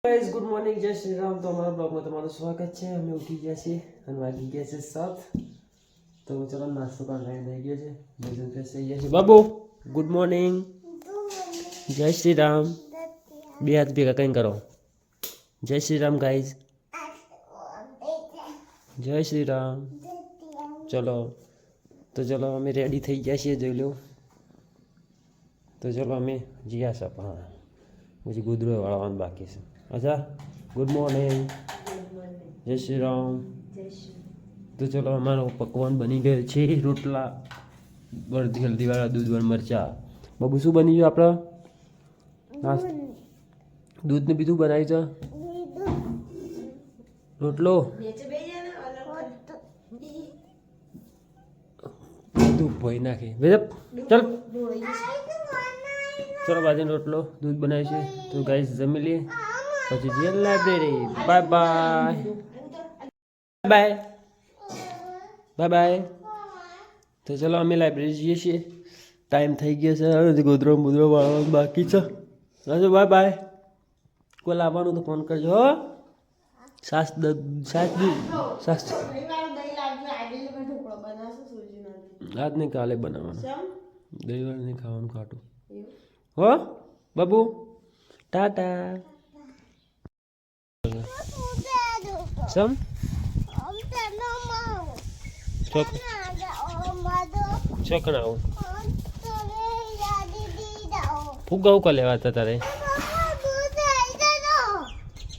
Guys good morning जय श्री राम। तो हमारा ब्लॉग में तुम्हारा स्वागत है। हमें उठी गया છે અને વાગી ગયા છે 7। તો ચલો નાસ્તો કરવા લઈ ગયો છે ભોજન ફ્રેશ થઈ ગયા છે। બાબુ ગુડ મોર્નિંગ જય શ્રી રામ। બે હાથ ભેગા કઈ કરો જય શ્રી રામ ગાइस જય શ્રી રામ। ચલો તો ચલો અમે રેડી થઈ ગયા છીએ જોઈ લો। તો ચલો અમે જીયા છે પણ પછી ગુદરો વાળવાનું બાકી છે। अच्छा गुड मॉर्निंग जय श्री राम। तो चलो हमारा पकवान बनी गए छे रोटला बड़ी हल्दी वाला दूध वाला मरचा। बाबू शू बनी गयो आपड़ा दूध ने बीजू बनाई छ रोटलो दूध भई नाखे वेजप चल चलो बाजू रोटलो दूध बनाई छे। तो गाइस जमी लिए પછી જે library bye bye bye bye bye. તો ચલો અમે લાઇબ્રેરી જઈએ છીએ। ટાઈમ થઈ ગયો છે હવે ગોદરો મુદરો વાળવાનું બાકી છે। હા બાય બાય। કોઈ લાવવાનું તો ફોન કરજો હો। સાસ સાસ આજ નહીં કાલે બનાવવાનું દહીં વાળું નહીં ખાવાનું ખાટું હો બાબુ ટાટા। सम चौकना फुग्गा उका लेवा था तारे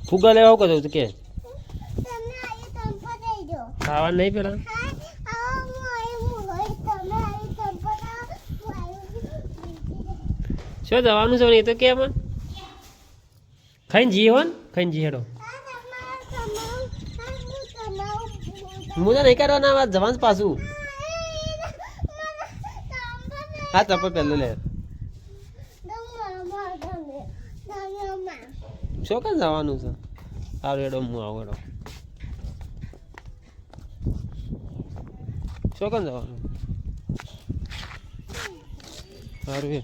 फुग्गा लेवा उका तो के खावा नहीं पेला शो जवानु सो नहीं तो क्या मन खाइन जी होन खाइन जी हेडो मुझे नहीं करवाना जवान पासू हाँ चप्पल पहले ले शो का जवानू से आ रेडो मुँह आओ रेडो शो का जवानू अरे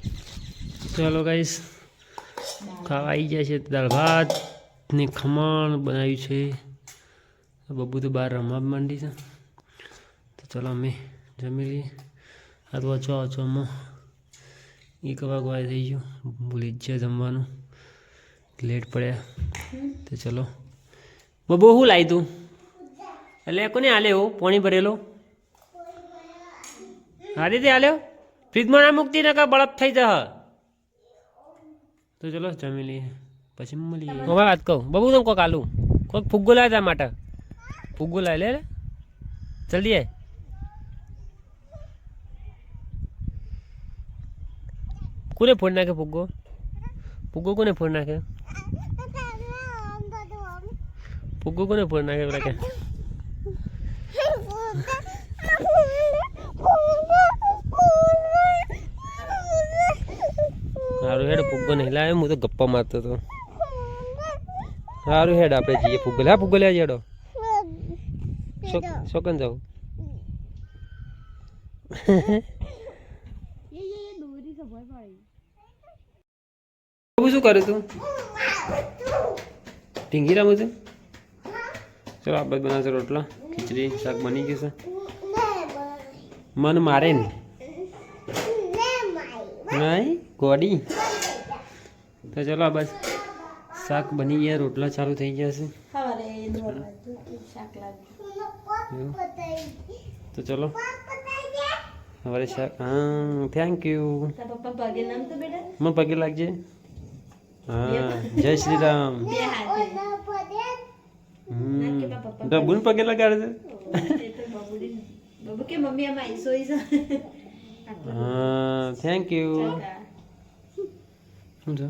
चलो गाइस खावा आई जाए दाल भात ने खमण बनाव्યું છે। बबू तो बाहर रमवा मांडी है। तो चलो अमे जमी लीए। आ तो अचो अचो में 1 वागवा थी गयो भूली ज जमवानुं लेट पड़या। तो चलो बबू शू लाई तू एले कोने आले हो पाणी भरेलो हारी ते आल्यो फ्रीज में ना मूकती नका बळप थई जह। तो चलो जमी लीए पछी मळीए। हवे वात कहूं बबू तने कोक आलू कोक फुग्गो लाय ता माटे फुग्गो लाय ले जल्दी आय। कोने फोड़ नाखे फुग्गो फुग्गो कोने फोड़ नाखे फुग्गो कोने फोड़ नाखे बोला के हारू हेड फुग्गो नहीं लायो मु तो गप्पा मारतो तो हारू हेड आपणे जीए फुग्गो ला फुग्गो ले जेडो शोकन जाओ शू करे तू ढींगी रमू तू। चलो आप बना से रोटला खिचड़ी शाक बनी गई से मन मारे नहीं गोड़ी। तो चलो बस शाक बनी गया रोटला चालू थी गया से। तो चलो हमारे शाक हाँ थैंक यू मैं पगे लग जाए। हाँ जय श्री राम डब्बू ने पगे लगा रहे हाँ थैंक यू समझो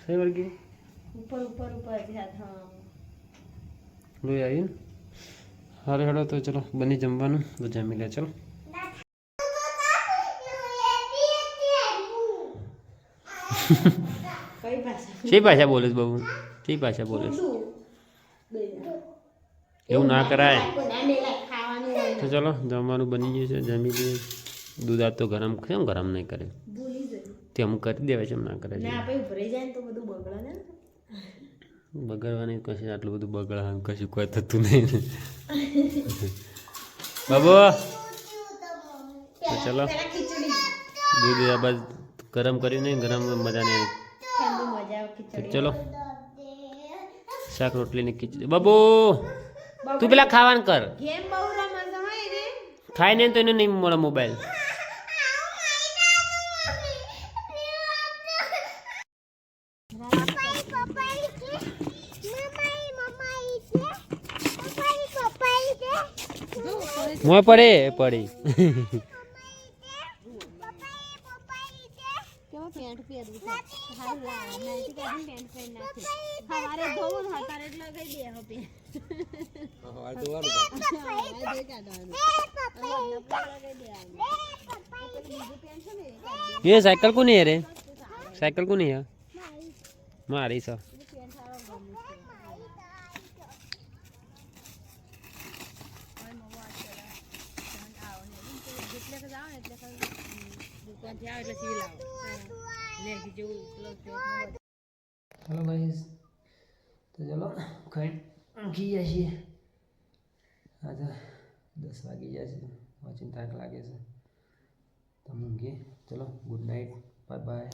सही वर्गी ऊपर ऊपर ऊपर हाँ लो आई हारे हड़ो। तो चलो बनी जमवानुं तो जमी ले चलो। शी भाषा बोले बाबू शी भाषा बोले एवं ना कराय। तो चलो जमवानुं बनी गयुं छे जमी लीए। दूध आज तो गरम क्यों गरम नहीं करे તે અમુક કરી દેવાય છે એમ ના કરે છે ના પછી ભરાઈ જાય ને તો બધું બગડે ને બગાડવાની કશું આટલું બધું બગાડ કશું કોઈ થતું નહીં બાબુ તો ચલો પેલા ખીચડી દૂધ આ બાદ ગરમ કર્યું નહીં ગરમ મજા નહીં ઠંડી મજા આવે ખીચડી ચલો શાક રોટલીની ખીચડી બાબુ તું પેલા ખાવાનું કર ગેમ બહુ રમે છે હો એને ખાય નહીં તો એને નહીં મળે મોબાઈલ મોય પડે પડી કેવો પેન્ટ પહેરવું છે હાલ લા નાઈટી કાઢીને પેન્ટ પહેરી નાખી સવારે ધોવું ને હતારે જ લગાઈ દે હો પેન્ટ હા દે કાઢવાનું ये साइकिल को नहीं है रे साइकिल को नहीं है मारी सा हेलो गाइस तो चलो खाई ઊંઘી જાય છીએ આજે 10 વાગી જાય છે વાંચીને થાક લાગે છે તો ઊંઘીએ ચલો ગુડ નાઇટ બાય બાય